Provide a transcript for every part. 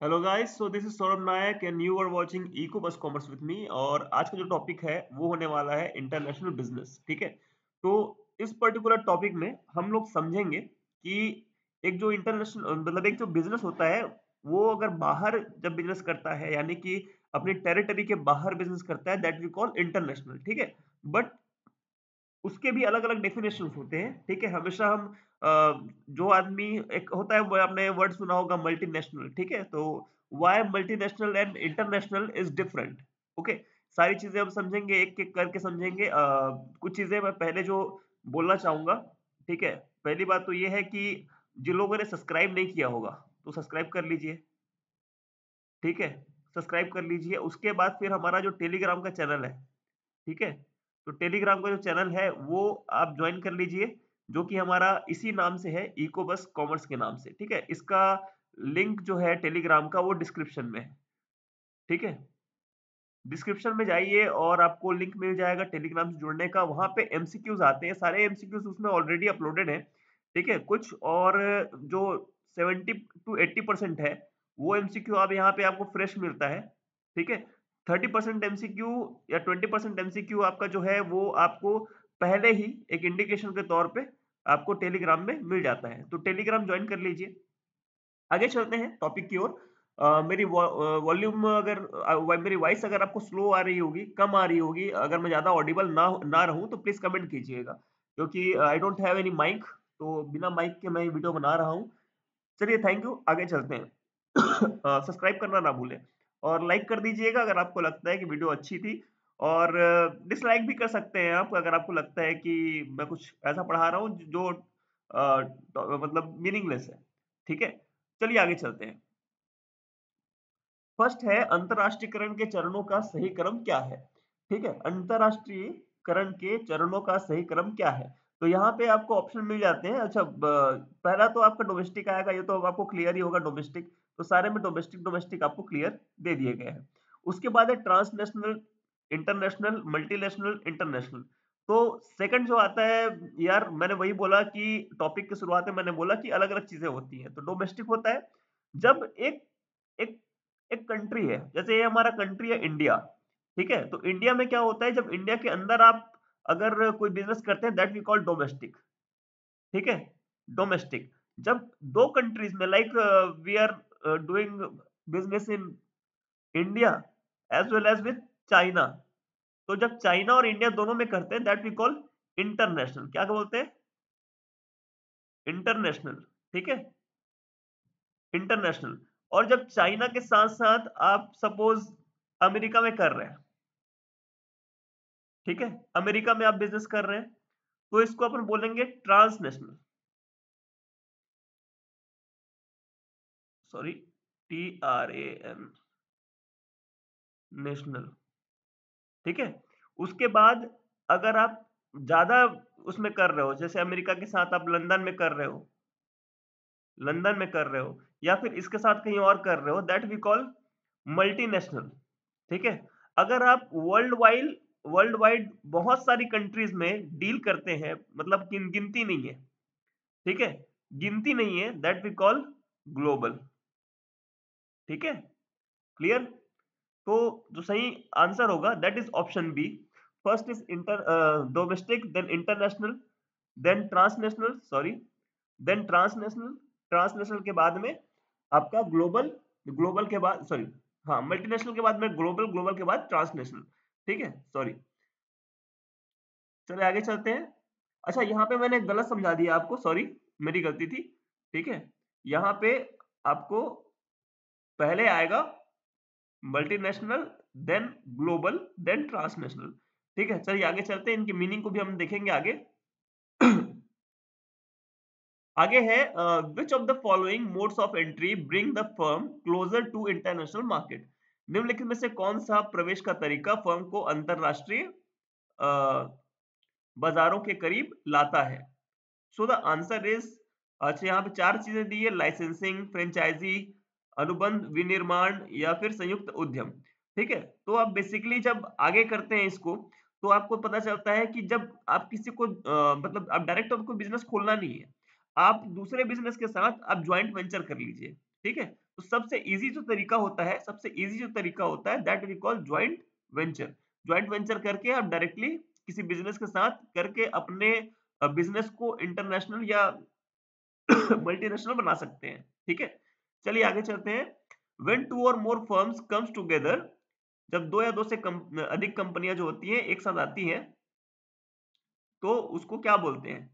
Hello guys, so this is Saurabh Nayak and you are watching eco bus commerce with me. और आज का जो topic है वो होने वाला है इंटरनेशनल बिजनेस। ठीक है, तो इस पर्टिकुलर टॉपिक में हम लोग समझेंगे कि एक जो इंटरनेशनल मतलब एक जो बिजनेस होता है वो अगर बाहर जब बिजनेस करता है यानी कि अपनी टेरिटरी के बाहर बिजनेस करता है दैट वी कॉल इंटरनेशनल। ठीक है, बट उसके भी अलग-अलग डेफिनेशंस होते हैं। ठीक है, हमेशा हम जो आदमी एक होता है वो आपने वर्ड सुना होगा मल्टीनेशनल। ठीक है, तो why multinational and international is different. Okay, सारी चीजें हम समझेंगे, एक-एक करके समझेंगे। कुछ चीजें मैं पहले जो बोलना चाहूंगा। ठीक है, पहली बात तो ये है कि जिन लोगों ने सब्सक्राइब नहीं किया होगा तो सब्सक्राइब कर लीजिए। ठीक है, सब्सक्राइब कर लीजिए। उसके बाद फिर हमारा जो टेलीग्राम का चैनल है, ठीक है, तो टेलीग्राम का जो चैनल है वो आप ज्वाइन कर लीजिए, जो कि हमारा इसी नाम से है, इको बस कॉमर्स के नाम से। ठीक है, इसका लिंक जो है टेलीग्राम का वो डिस्क्रिप्शन में है। ठीक है, डिस्क्रिप्शन में जाइए और आपको लिंक मिल जाएगा टेलीग्राम से जुड़ने का। वहां पे एमसीक्यूज आते हैं, सारे एमसीक्यूज उसमें ऑलरेडी अपलोडेड है। ठीक है, कुछ और जो 70 to 80% है वो एमसीक्यू आप यहाँ पे आपको फ्रेश मिलता है। ठीक है, 30% एमसीक्यू या 20% एमसीक्यू आपका जो है वो आपको पहले ही एक इंडिकेशन के तौर पे आपको टेलीग्राम में मिल जाता है। तो टेलीग्राम ज्वाइन कर लीजिए। आगे चलते हैं टॉपिक की ओर। मेरी वॉल्यूम अगर मेरी वॉइस अगर आपको स्लो आ रही होगी, कम आ रही होगी, अगर मैं ज्यादा ऑडिबल ना रहूं तो प्लीज कमेंट कीजिएगा, क्योंकि I don't have any mic, तो बिना माइक के मैं वीडियो बना रहा हूं। चलिए, थैंक यू, आगे चलते हैं। सब्सक्राइब करना ना भूलें और लाइक कर दीजिएगा अगर आपको लगता है कि वीडियो अच्छी थी। और डिसलाइक भी कर सकते हैं आप अगर आपको लगता है कि मैं कुछ ऐसा पढ़ा रहा हूँ जो मतलब मीनिंगलेस है। ठीक है, चलिए आगे चलते हैं। फर्स्ट है अंतरराष्ट्रीयकरण के चरणों का सही क्रम क्या है। ठीक है, अंतरराष्ट्रीयकरण के चरणों का सही क्रम क्या है। तो यहाँ पे आपको ऑप्शन मिल जाते हैं। अच्छा, पहला तो आपका डोमेस्टिक आएगा, ये तो अब आपको क्लियर ही होगा डोमेस्टिक। तो सारे में डोमेस्टिक डोमेस्टिक आपको क्लियर दे दिए गए हैं। उसके बाद है ट्रांसनेशनल, इंटरनेशनल, मल्टीनेशनल, इंटरनेशनल। तो सेकंड जो आता है, यार मैंने वही बोला कि टॉपिक की शुरुआत में मैंने बोला कि अलग अलग चीजें होती हैं। तो डोमेस्टिक होता है जब एक एक एक कंट्री है, जैसे ये हमारा कंट्री है इंडिया। ठीक है, तो इंडिया में क्या होता है, जब इंडिया के अंदर आप अगर कोई बिजनेस करते हैं दैट वी कॉल डोमेस्टिक। ठीक है, डोमेस्टिक। जब दो कंट्रीज में like we are doing business in India as well as with China, तो जब चाइना और इंडिया दोनों में करते हैं दैट वी कॉल इंटरनेशनल। क्या बोलते हैं? इंटरनेशनल। ठीक है, इंटरनेशनल। और जब चाइना के साथ साथ आप सपोज अमेरिका में कर रहे हैं, ठीक है, अमेरिका में आप बिजनेस कर रहे हैं, तो इसको अपन बोलेंगे ट्रांसनेशनल। Sorry, TRAN, national. ठीक है, उसके बाद अगर आप ज्यादा उसमें कर रहे हो, जैसे अमेरिका के साथ आप लंदन में कर रहे हो, लंदन में कर रहे हो, या फिर इसके साथ कहीं और कर रहे हो, दैट वी कॉल मल्टीनेशनल। ठीक है, अगर आप वर्ल्ड वाइड बहुत सारी कंट्रीज में डील करते हैं, मतलब गिनती नहीं है। ठीक है, गिनती नहीं है, दैट वी कॉल ग्लोबल। ठीक है, क्लियर। तो जो सही आंसर होगा that is option B. First is inter domestic, then international, then transnational, sorry, then transnational, transnational के बाद में आपका ग्लोबल, ग्लोबल के बाद सॉरी, हाँ, मल्टीनेशनल के बाद में ग्लोबल, ग्लोबल के बाद ट्रांसनेशनल। ठीक है, सॉरी। चलिए आगे चलते हैं। अच्छा, यहाँ पे मैंने गलत समझा दिया आपको, सॉरी, मेरी गलती थी। ठीक है, यहाँ पे आपको पहले आएगा multinational, then global, then transnational. ठीक है, चलिए आगे चलते हैं, इनकी मीनिंग को भी हम देखेंगे आगे। आगे है which of the following modes of entry bring the firm closer to international market. निम्नलिखित में से कौन सा प्रवेश का तरीका फर्म को अंतरराष्ट्रीय बाजारों के करीब लाता है। सो द आंसर इज, अच्छा यहाँ पे चार चीजें दी है, लाइसेंसिंग, फ्रेंचाइजी, अनुबंध विनिर्माण या फिर संयुक्त उद्यम। ठीक है, तो आप बेसिकली जब आगे करते हैं इसको, तो आपको पता चलता है कि जब आप किसी को मतलब आप डायरेक्ट आपको बिजनेस खोलना नहीं है, आप दूसरे बिजनेस के साथ आप ज्वाइंट वेंचर कर लीजिए। ठीक है। तो सबसे इजी जो तरीका होता है, सबसे इजी जो तरीका होता है, that we call joint venture. Joint venture करके आप डायरेक्टली किसी बिजनेस के साथ करके अपने बिजनेस को इंटरनेशनल या मल्टीनेशनल बना सकते हैं। ठीक है, चलिए आगे चलते हैं। व्हेन टू और मोर फर्म्स कम्स टुगेदर, जब दो या दो से अधिक कंपनियां जो होती हैं एक साथ आती हैं, तो उसको क्या बोलते हैं?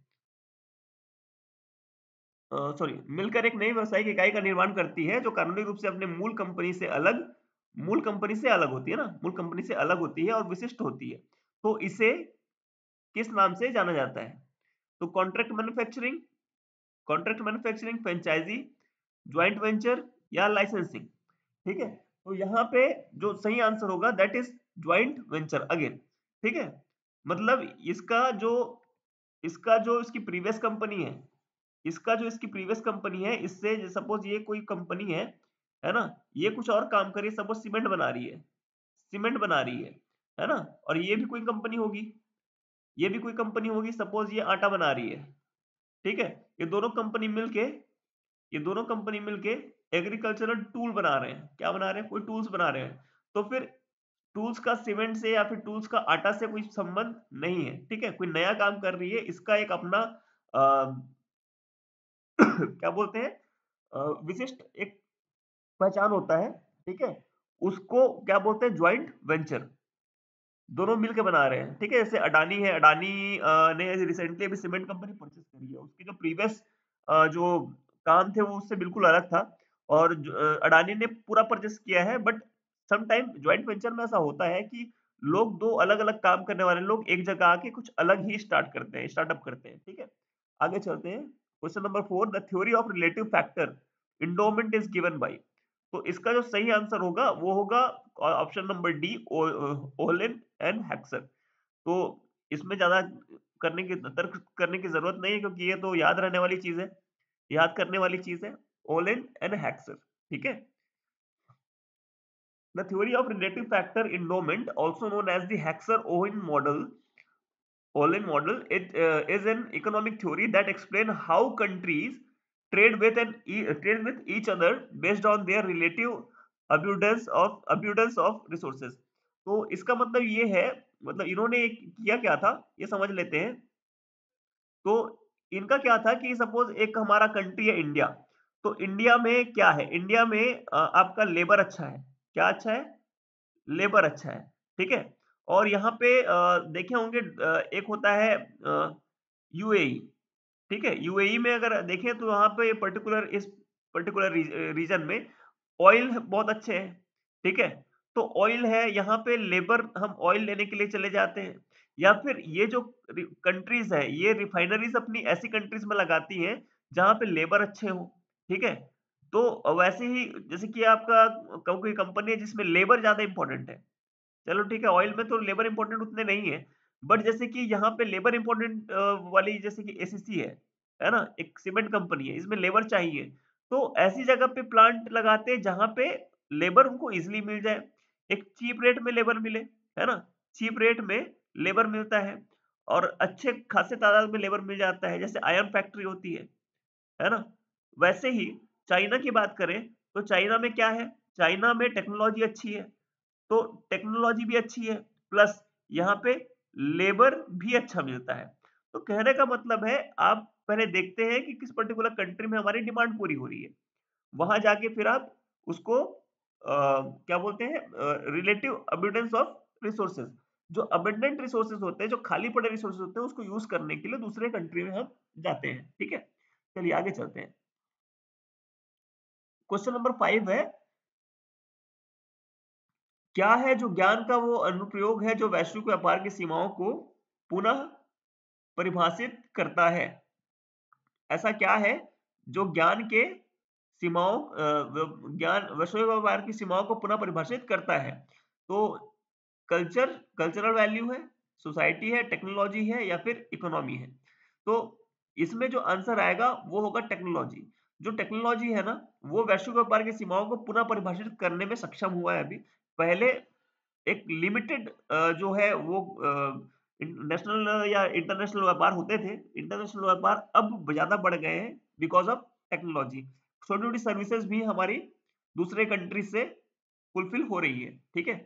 सॉरी, मिलकर एक नई व्यावसायिक इकाई का निर्माण करती है जो कानूनी रूप से अपने मूल कंपनी से अलग होती है ना, मूल कंपनी से अलग होती है और विशिष्ट होती है। तो इसे किस नाम से जाना जाता है? तो contract manufacturing, franchisee, joint venture या लाइसेंसिंग। ठीक है, तो यहाँ पे जो सही आंसर होगा that is joint venture again. ठीक है, मतलब इसका जो इसकी प्रीवियस कंपनी है, इससे सपोज ये कोई कंपनी है ना, ये कुछ और काम कर रही है, सपोज सीमेंट बना रही है ना, और ये भी कोई कंपनी होगी, सपोज ये आटा बना रही है। ठीक है, ये दोनों कंपनी मिलके एग्रीकल्चरल टूल बना रहे हैं। क्या बना रहे हैं? कोई टूल्स बना रहे हैं। तो फिर टूल्स का सीमेंट से या फिर टूल्स का आटा से कोई संबंध नहीं है। ठीक है, कोई नया काम कर रही है, इसका एक अपना क्या बोलते हैं, विशिष्ट एक पहचान होता है। ठीक है, उसको क्या बोलते हैं? Joint venture. दोनों मिलके बना रहे हैं। ठीक है, जैसे अडानी है, अडानी ने रिसेंटली अभी सीमेंट कंपनी परचेस करी है। उसके जो प्रीवियस जो काम थे वो उससे बिल्कुल अलग था, और अडानी ने पूरा परचेस किया है। But some time joint venture में ऐसा होता है कि लोग, दो अलग अलग काम करने वाले लोग एक जगह आके कुछ अलग ही स्टार्टअप करते हैं। ठीक है, आगे चलते हैं। Question number 4, the theory of relative factor endowment is given by. तो इसका जो सही आंसर होगा वो होगा option number D, Ohlin and Heckscher. तो इसमें ज्यादा तर्क करने की जरूरत नहीं है, क्योंकि ये तो याद रहने वाली चीज है, याद करने वाली चीज है। ओलेन एंड हेक्सर। ठीक है, the theory of relative factor endowment, also known as the Hexer-Owen model, Olin model, it is an economic theory that explain how countries trade with each other based on their relative abundance of resources। तो इसका मतलब ये है, मतलब इन्होंने किया क्या था, ये समझ लेते हैं। तो इनका क्या था कि सपोज एक हमारा कंट्री है इंडिया। तो इंडिया में क्या है? इंडिया में आपका लेबर अच्छा है। क्या अच्छा है? लेबर अच्छा है। ठीक है, और यहाँ पे देखे होंगे एक होता है यूएई। ठीक है, यूएई में अगर देखें तो वहाँ पे पर्टिकुलर रीजन में ऑयल बहुत अच्छे हैं। ठीक है, तो ऑयल है यहाँ पे, लेबर हम ऑयल लेने के लिए चले जाते हैं। या फिर ये जो कंट्रीज है, ये रिफाइनरीज अपनी ऐसी कंट्रीज में लगाती हैं जहाँ पे लेबर अच्छे हो। ठीक है, तो वैसे ही जैसे कि आपका कोई कंपनी है जिसमें लेबर ज्यादा इंपॉर्टेंट है। चलो ठीक है, ऑयल में तो लेबर इंपॉर्टेंट उतने नहीं है, बट जैसे कि यहाँ पे लेबर इंपॉर्टेंट वाली, जैसे कि एसीसी है ना, एक सीमेंट कंपनी है, इसमें लेबर चाहिए। तो ऐसी जगह पे प्लांट लगाते हैं जहाँ पे लेबर उनको इजिली मिल जाए, एक चीप रेट में लेबर मिले, है ना, चीप रेट में लेबर मिलता है, और अच्छे खासे तादाद में लेबर मिल जाता है, जैसे आयरन फैक्ट्री होती है ना। वैसे ही चाइना की बात करें, तो चाइना में क्या है? चाइना में टेक्नोलॉजी अच्छी है, तो टेक्नोलॉजी भी अच्छी है, प्लस यहाँ पे लेबर भी अच्छा मिलता है। तो कहने का मतलब है, आप पहले देखते हैं कि किस पर्टिकुलर कंट्री में हमारी डिमांड पूरी हो रही है, वहां जाके फिर आप उसको क्या बोलते हैं, रिलेटिव अबंडेंस ऑफ रिसोर्सेज। जो अबंडेंट रिसोर्सेज होते हैं, जो खाली पड़े रिसोर्सेज होते हैं, उसको यूज करने के लिए दूसरे कंट्री में हम जाते हैं। ठीक है, चलिए आगे चलते हैं। क्वेश्चन नंबर 5 है, क्या है जो ज्ञान का वो अनुप्रयोग है जो वैश्विक व्यापार की सीमाओं को पुनः परिभाषित करता है? ऐसा क्या है जो ज्ञान वैश्विक व्यापार की सीमाओं को पुनः परिभाषित करता है? तो कल्चरल वैल्यू है, सोसाइटी है, टेक्नोलॉजी है, या फिर इकोनॉमी है? तो इसमें जो आंसर आएगा वो होगा टेक्नोलॉजी। जो टेक्नोलॉजी है ना, वो वैश्विक व्यापार की सीमाओं को पुनः परिभाषित करने में सक्षम हुआ है अभी। पहले एक लिमिटेड जो है वो नेशनल या इंटरनेशनल व्यापार होते थे। इंटरनेशनल व्यापार अब ज्यादा बढ़ गए हैं बिकॉज ऑफ टेक्नोलॉजी। छोटी छोटी सर्विसेज भी हमारी दूसरे कंट्री से फुलफिल हो रही है। ठीक है,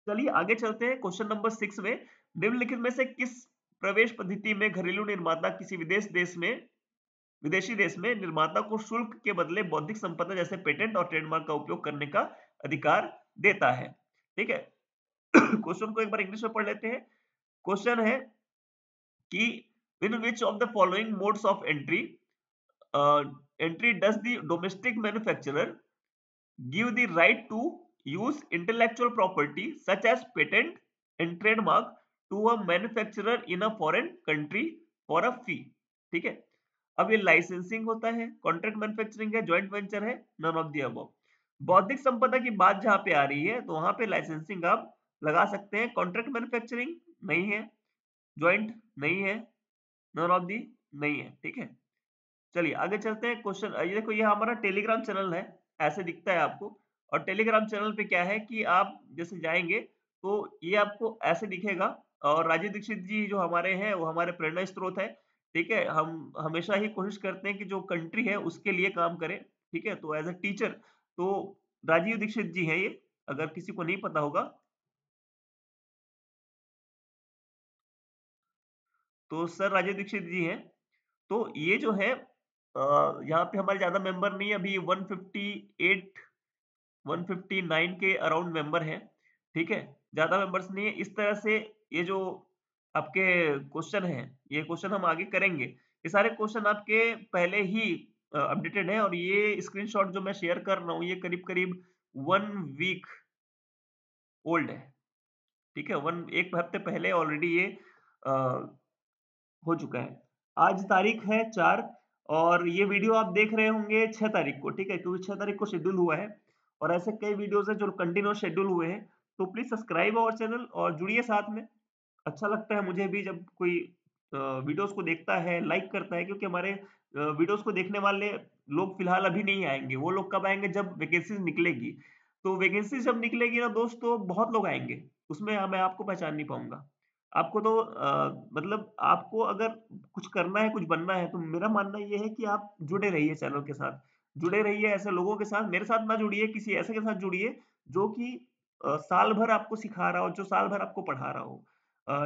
चलिए आगे चलते हैं क्वेश्चन नंबर 6 में। निम्नलिखित में से किस प्रवेश पद्धति में घरेलू निर्माता किसी विदेशी देश में निर्माता को शुल्क के बदले बौद्धिक संपदा जैसे पेटेंट और ट्रेडमार्क का उपयोग करने का अधिकार देता है? ठीक है। क्वेश्चन को एक बार इंग्लिश में पढ़ लेते हैं। क्वेश्चन है कि in which of the following modes of entry does the domestic manufacturer give the right to use intellectual property such as patent and trademark to a manufacturer in a foreign country for a fee? ठीक है, अब ये licensing होता है, contract manufacturing है, joint venture है, none of the above. बौद्धिक संपदा की बात जहां पे आ रही है तो वहां पे लाइसेंसिंग आप लगा सकते हैं, कॉन्ट्रैक्ट मैन्युफैक्चरिंग नहीं है, जॉइंट नहीं है, नन ऑफ दी नहीं है। ठीक है, चलिए आगे चलते हैं। क्वेश्चन ये देखो, ये हमारा टेलीग्राम चैनल है, ऐसे दिखता है आपको। और टेलीग्राम चैनल पे क्या है कि आप जैसे जाएंगे तो ये आपको ऐसे दिखेगा। और राजीव दीक्षित जी जो हमारे हैं वो हमारे प्रेरणा स्रोत है। ठीक है, हम हमेशा ही कोशिश करते हैं कि जो कंट्री है उसके लिए काम करें। ठीक है, तो एज अ टीचर तो राजीव दीक्षित जी हैं ये, अगर किसी को नहीं पता होगा तो सर राजीव दीक्षित जी हैं। तो ये जो है यहाँ पे हमारे ज्यादा मेंबर नहीं है, अभी 158 159 के अराउंड मेंबर हैं। ठीक है, ज्यादा मेंबर्स नहीं है। इस तरह से ये जो आपके क्वेश्चन हैं, ये क्वेश्चन हम आगे करेंगे। ये सारे क्वेश्चन आपके पहले ही अपडेटेड है, और ये स्क्रीनशॉट जो मैं शेयर कर रहा हूँ ये करीब करीब 1 वीक ओल्ड है। ठीक है, वन एक हफ्ते पहले ऑलरेडी ये अ, हो चुका है। आज तारीख है 4, और ये वीडियो आप देख रहे होंगे 6 तारीख को। ठीक है, क्योंकि 6 तारीख को शेड्यूल हुआ है, और ऐसे कई वीडियोस हैं जो कंटिन्यूअस शेड्यूल हुए हैं। तो प्लीज सब्सक्राइब आवर चैनल और जुड़िए साथ में। अच्छा लगता है मुझे भी जब कोई वीडियोस को देखता है, लाइक करता है, क्योंकि हमारे वीडियोस को देखने वाले लोग फिलहाल अभी नहीं आएंगे। वो लोग कब आएंगे? जब वैकेंसीज निकलेगी। तो वैकेंसी जब निकलेगी ना दोस्तों, बहुत लोग आएंगे, उसमें मैं आपको पहचान नहीं पाऊंगा। आपको तो मतलब आपको अगर कुछ करना है, कुछ बनना है, तो मेरा मानना ये है कि आप जुड़े रहिए चैनल के साथ। जुड़े रहिए ऐसे लोगों के साथ, मेरे साथ ना जुड़िए, किसी ऐसे के साथ जुड़िए जो कि साल भर आपको सिखा रहा हो, जो साल भर आपको पढ़ा रहा हो।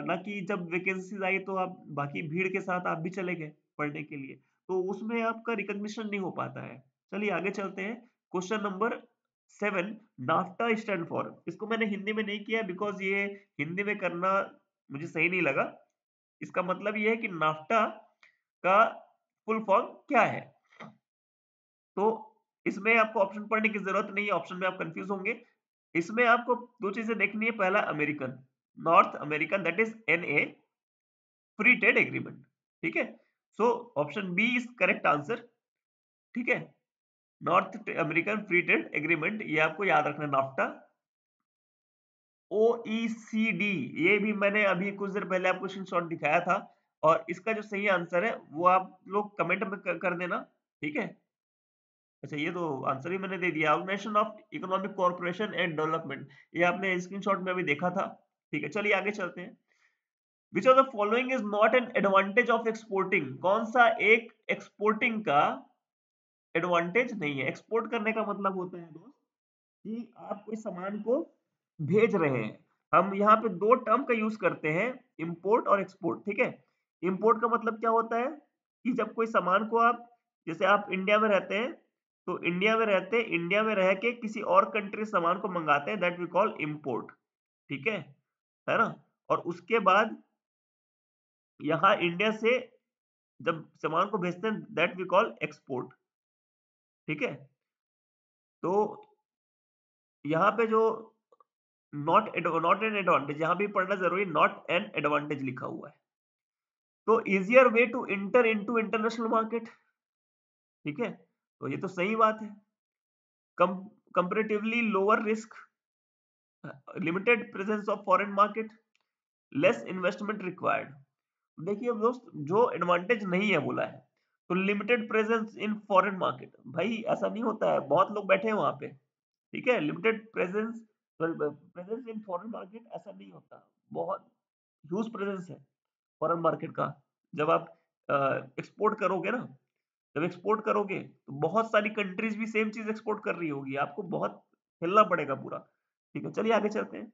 ना कि जब वैकेंसीज आई तो आप बाकी भीड़ के साथ आप भी चले गए पढ़ने के लिए, तो उसमें आपका रिकॉग्निशन नहीं हो पाता है। चलिए आगे चलते हैं। Question number 7, NAFTA stand for. इसको मैंने हिंदी में नहीं किया बिकॉज ये हिंदी में करना मुझे सही नहीं लगा। इसका मतलब ये है कि नाफ्टा का फुल फॉर्म क्या है। तो इसमें आपको ऑप्शन पढ़ने की जरूरत नहीं है, ऑप्शन में आप कंफ्यूज होंगे। इसमें आपको दो चीजें देखनी है। पहला, American, North American, that is NA, free trade agreement. ठीक है, so option B is correct answer. ठीक है, North American free trade agreement, ये आपको याद रखना है, नाफ्टा। OECD, ये भी मैंने अभी कुछ देर पहले आपको स्क्रीनशॉट दिखाया था, और इसका जो सही आंसर है वो आप लोग कमेंट में कर देना। ठीक है, अच्छा ये तो आंसर ही मैंने दे दिया, organisation of economic corporation and development, ये आपने स्क्रीनशॉट में अभी देखा था। ठीक है, चलिए आगे चलते हैं। Which of the following is not an advantage of exporting? कौन सा एक एक्सपोर्टिंग का एडवांटेज नहीं है? एक्सपोर्ट करने का मतलब होता है दोस्त कि आप कोई सामान को भेज रहे हैं। हम यहाँ पे दो टर्म का यूज करते हैं, इंपोर्ट और एक्सपोर्ट। ठीक है, इंपोर्ट का मतलब क्या होता है कि जब कोई सामान को आप, जैसे आप इंडिया में रहते हैं, तो इंडिया में रह के किसी और कंट्री सामान को मंगाते हैं, दैट वी कॉल इंपोर्ट। ठीक है ना? और उसके बाद यहाँ इंडिया से जब सामान को भेजते हैं, दैट वी कॉल एक्सपोर्ट। ठीक है, तो यहाँ पे जो नॉट एन एडवांटेज, यहाँ भी पढ़ना जरूरी, नॉट एन एडवांटेज लिखा हुआ है। तो easier way to enter into international market. ठीक है, तो ये तो सही बात है। कम comparatively lower risk, limited presence of foreign market, less investment required. देखिए दोस्त, जो एडवांटेज नहीं है बोला है, तो limited presence in foreign market, भाई ऐसा नहीं होता है, बहुत लोग बैठे हैं वहां पे। ठीक है, limited presence, presence in foreign market ऐसा नहीं होता, बहुत ह्यूज प्रेजेंस है फॉरेन मार्केट का। जब आप एक्सपोर्ट करोगे ना, जब एक्सपोर्ट करोगे तो बहुत सारी कंट्रीज भी सेम चीज एक्सपोर्ट कर रही होगी, आपको बहुत हिलना पड़ेगा पूरा। ठीक है, चलिए आगे चलते हैं।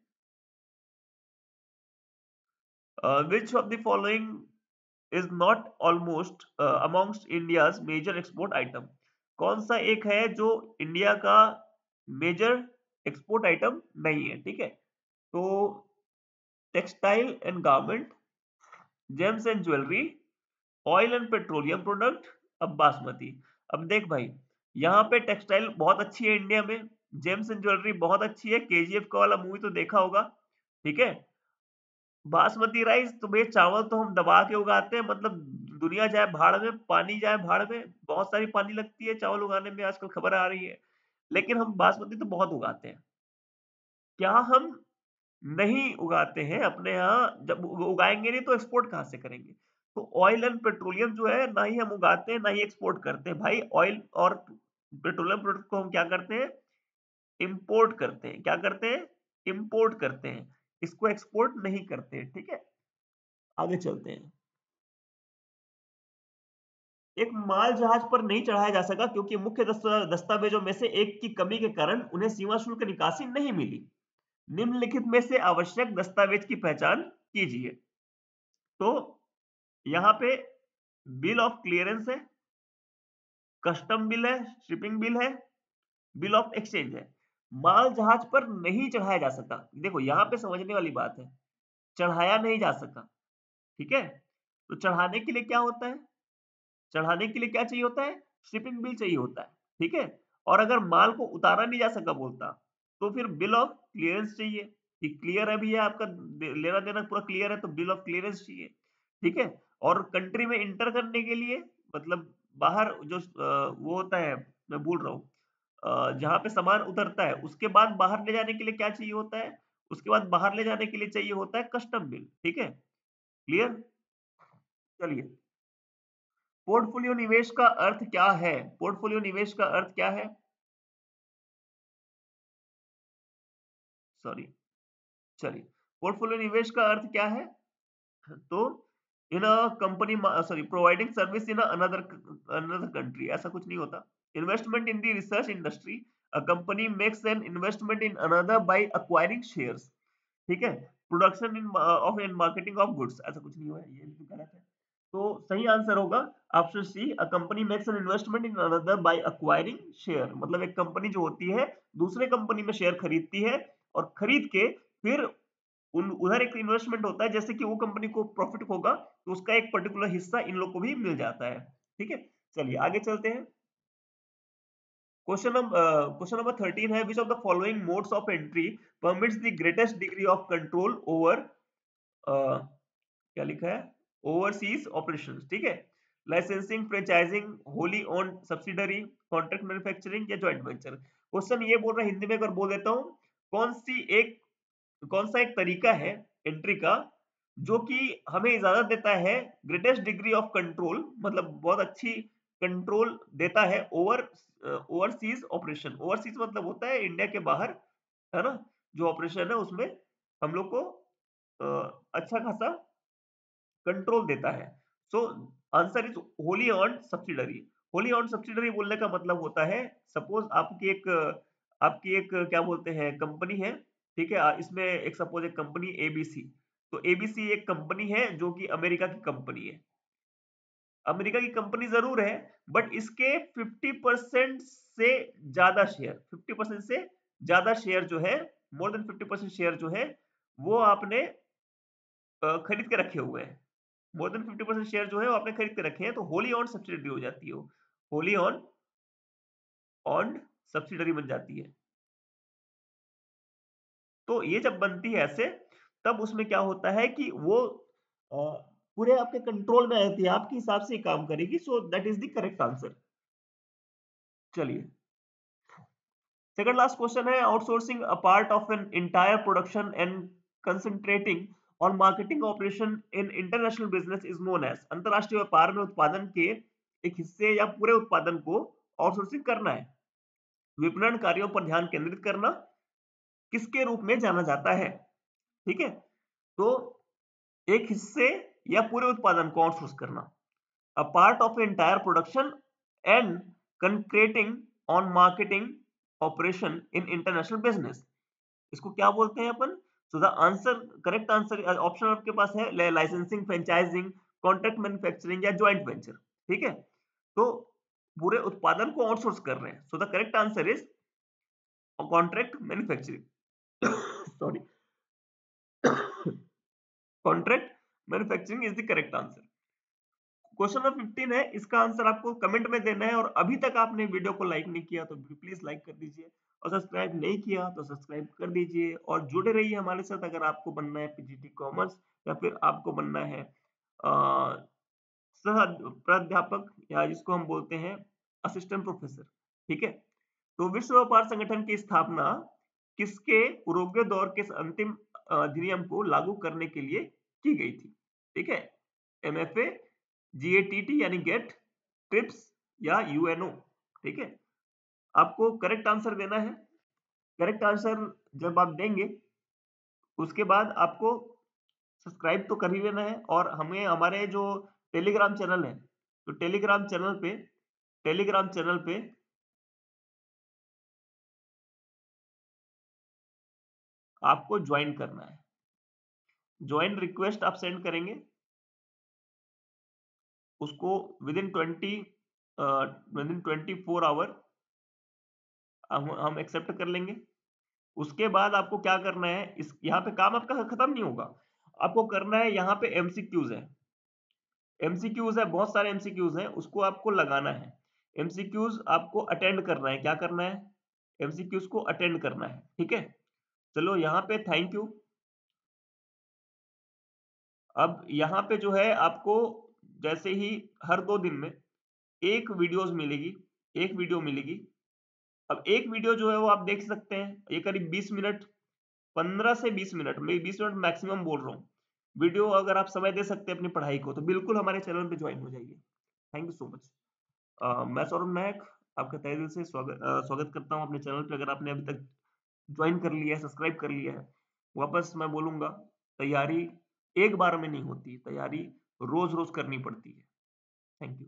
Which of the following is not almost amongst India's major export item? कौन सा एक है जो इंडिया का मेजर एक्सपोर्ट आइटम नहीं है? ठीक है, तो textile and garment, James and jewellery, oil and petroleum product, अब बासमती। अब देख भाई, यहाँ पे टेक्सटाइल बहुत अच्छी है इंडिया में, जेम्स एंड ज्वेलरी बहुत अच्छी है, केजीएफ का वाला मूवी तो देखा होगा, ठीक है। बासमती राइस तो भैया चावल तो हम दबा के उगाते हैं, मतलब दुनिया जाए भाड़ में, पानी जाए भाड़ में, बहुत सारी पानी लगती है चावल उगाने में, आजकल खबर आ रही है, लेकिन हम बासमती तो बहुत उगाते हैं। क्या हम नहीं उगाते हैं अपने यहाँ? जब उगाएंगे नहीं तो एक्सपोर्ट कहाँ से करेंगे? तो ऑयल एंड पेट्रोलियम जो है ना ही हम उगाते हैं ना ही एक्सपोर्ट करते हैं भाई। ऑयल और पेट्रोलियम प्रोडक्ट को हम क्या करते हैं? इंपोर्ट करते हैं। क्या करते हैं? इंपोर्ट करते हैं, इसको एक्सपोर्ट नहीं करते हैं। ठीक है, आगे चलते हैं। एक माल जहाज पर नहीं चढ़ाया जा सका क्योंकि मुख्य दस्तावेजों में से एक की कमी के कारण उन्हें सीमा शुल्क निकासी नहीं मिली। निम्नलिखित में से आवश्यक दस्तावेज की पहचान कीजिए। तो यहाँ पे बिल ऑफ क्लियरेंस है, कस्टम बिल है, शिपिंग बिल है, बिल ऑफ एक्सचेंज है। माल जहाज पर नहीं चढ़ाया जा सका, देखो यहाँ पे समझने वाली बात है, चढ़ाया नहीं जा सका। ठीक है, तो चढ़ाने के लिए क्या होता है? चढ़ाने के लिए क्या चाहिए होता है? शिपिंग बिल चाहिए होता है। ठीक है, और अगर माल को उतारा नहीं जा सका बोलता, तो फिर बिल ऑफ क्लियरेंस चाहिए कि क्लियर है भैया, आपका लेना देना पूरा क्लियर है, तो बिल ऑफ क्लियरेंस चाहिए। ठीक है, और कंट्री में इंटर करने के लिए, मतलब बाहर जो वो होता है, मैं भूल रहा हूँ, जहाँ पे सामान उतरता है उसके बाद बाहर ले जाने के लिए क्या चाहिए होता है? उसके बाद बाहर ले जाने के लिए चाहिए होता है कस्टम बिल। ठीक है, क्लियर? चलिए, पोर्टफोलियो निवेश का अर्थ क्या है? पोर्टफोलियो निवेश का अर्थ क्या है? सॉरी, चलिए, पोर्टफोलियो निवेश का अर्थ क्या है? तो in a company, sorry, providing service in another another country, ऐसा कुछ नहीं होता। Investment in the research industry, a company makes an investment in another by acquiring shares. ठीक है, production in of and marketing of goods, ऐसा कुछ नहीं हुआ है, ये भी गलत है। तो सही आंसर होगा option C, a company makes an investment in another by acquiring share. मतलब एक कंपनी जो होती है दूसरे कंपनी में शेयर खरीदती है, और खरीद के फिर उन उधर एक इन्वेस्टमेंट होता है, जैसे कि वो कंपनी को प्रॉफिट होगा तो उसका एक पर्टिकुलर हिस्सा इन लोग को भी मिल जाता है। ठीक है, चलिए आगे चलते हैं। क्वेश्चन नंबर 13 है, which of the following modes of entry permits the greatest degree of control over, क्या लिखा है, ओवरसीज ऑपरेशंस। ठीक है, licensing, franchising, wholly owned subsidiary, contract manufacturing या जॉइंट वेंचर। क्वेश्चन ये बोल रहा है, हिंदी में अगर बोल देता हूँ, कौन सी एक कौन सा एक तरीका है एंट्री का जो कि हमें इजाजत देता है ग्रेटेस्ट डिग्री ऑफ कंट्रोल, मतलब बहुत अच्छी कंट्रोल देता है ओवर ओवरसीज ऑपरेशन। ओवरसीज मतलब होता है इंडिया के बाहर, है ना, जो ऑपरेशन है उसमें हम लोग को अच्छा खासा कंट्रोल देता है। So answer is wholly owned subsidiary. Wholly owned subsidiary बोलने का मतलब होता है, सपोज आपकी एक क्या बोलते हैं कंपनी है, ठीक है, इसमें एक सपोज एक कंपनी एबीसी, तो एबीसी एक कंपनी है जो कि अमेरिका की कंपनी है। अमेरिका की कंपनी जरूर है, बट इसके 50% से ज्यादा शेयर, 50% से ज्यादा शेयर जो है, मोर देन 50% शेयर जो है, वो आपने खरीद के रखे हुए हैं। मोर देन 50% शेयर जो है वो आपने खरीद के रखे हैं, तो होली ऑन सब्सिडरी हो जाती है, होली ऑन ऑन सब्सिडरी बन जाती है। तो ये जब बनती है ऐसे, तब उसमें क्या होता है कि वो पूरे आपके कंट्रोल में रहती है, आपके हिसाब से ही काम करेगी। So that is the correct answer. चलिए, सेकंड लास्ट क्वेश्चन है, outsourcing a part of an entire production and concentrating और marketing operation in international business is known as. अंतरराष्ट्रीय व्यापार में उत्पादन के एक हिस्से या पूरे उत्पादन को आउटसोर्सिंग करना है, विपणन कार्यों पर ध्यान केंद्रित करना, किसके रूप में जाना जाता है? ठीक है, तो एक हिस्से या पूरे उत्पादन को आउटसोर्स करना, अ part of entire production and concreting on marketing operation in international business। इसको क्या बोलते हैं अपन? So the answer, correct answer option आपके पास है लाइसेंसिंग, फ्रेंचाइजिंग, कॉन्ट्रैक्ट मैन्युफैक्चरिंग या जॉइंट वेंचर। ठीक है, तो पूरे उत्पादन को आउटसोर्स कर रहे हैं। So the correct answer is contract manufacturing. Sorry, contract manufacturing is the correct answer. Question number 15 है, इसका आंसर आपको कमेंट में देना है, और अभी तक आपने वीडियो को लाइक नहीं किया तो प्लीज लाइक कर दीजिए, और सब्सक्राइब नहीं किया तो सब्सक्राइब कर दीजिए, और जुड़े रहिए हमारे साथ अगर आपको बनना है पीजीटी कॉमर्स, या फिर आपको बनना है सह प्राध्यापक, या जिसको हम बोलते हैं असिस्टेंट प्रोफेसर। ठीक है, तो विश्व व्यापार संगठन की स्थापना किसके उरुग्वे दौर के अंतिम अधिनियम को लागू करने के लिए की गई थी? ठीक है, एमएफए, जीएटीटी यानी गेट, ट्रिप्स या यूएनओ। ठीक है, आपको करेक्ट आंसर देना है। करेक्ट आंसर जब आप देंगे, उसके बाद आपको सब्सक्राइब तो कर ही लेना है, और हमें हमारे जो टेलीग्राम चैनल है, तो टेलीग्राम चैनल पे आपको ज्वाइन करना है। ज्वाइन रिक्वेस्ट आप सेंड करेंगे, उसको विद इन 24 आवर हम एक्सेप्ट कर लेंगे। उसके बाद आपको क्या करना है, इस यहाँ पे काम आपका खत्म नहीं होगा। आपको करना है, यहाँ पे एमसीक्यूज है, बहुत सारे एमसीक्यूज हैं, उसको आपको लगाना है। एमसीक्यूज आपको अटेंड करना है। क्या करना है? एमसीक्यूज को अटेंड करना है। ठीक है, चलो यहाँ पे थैंक यू। अब यहाँ पे जो है आपको जैसे ही हर 2 दिन में एक वीडियो मिलेगी। अब एक वीडियो जो है वो आप देख सकते हैं, ये करीब 20 मिनट, 15 से 20 मिनट, मैं 20 मिनट मैक्सिमम बोल रहा हूँ। वीडियो अगर आप समय दे सकते हैं अपनी पढ़ाई को, तो बिल्कुल हमारे चैनल पे ज्वाइन हो जाइए। Thank you so much. मैं सौरभ नायक आपका तहे दिल से स्वागत करता हूँ अपने चैनल पे। अगर आपने अभी तक ज्वाइन कर लिया है, सब्सक्राइब कर लिया है, वापस मैं बोलूंगा, तैयारी एक बार में नहीं होती, तैयारी रोज रोज करनी पड़ती है। Thank you.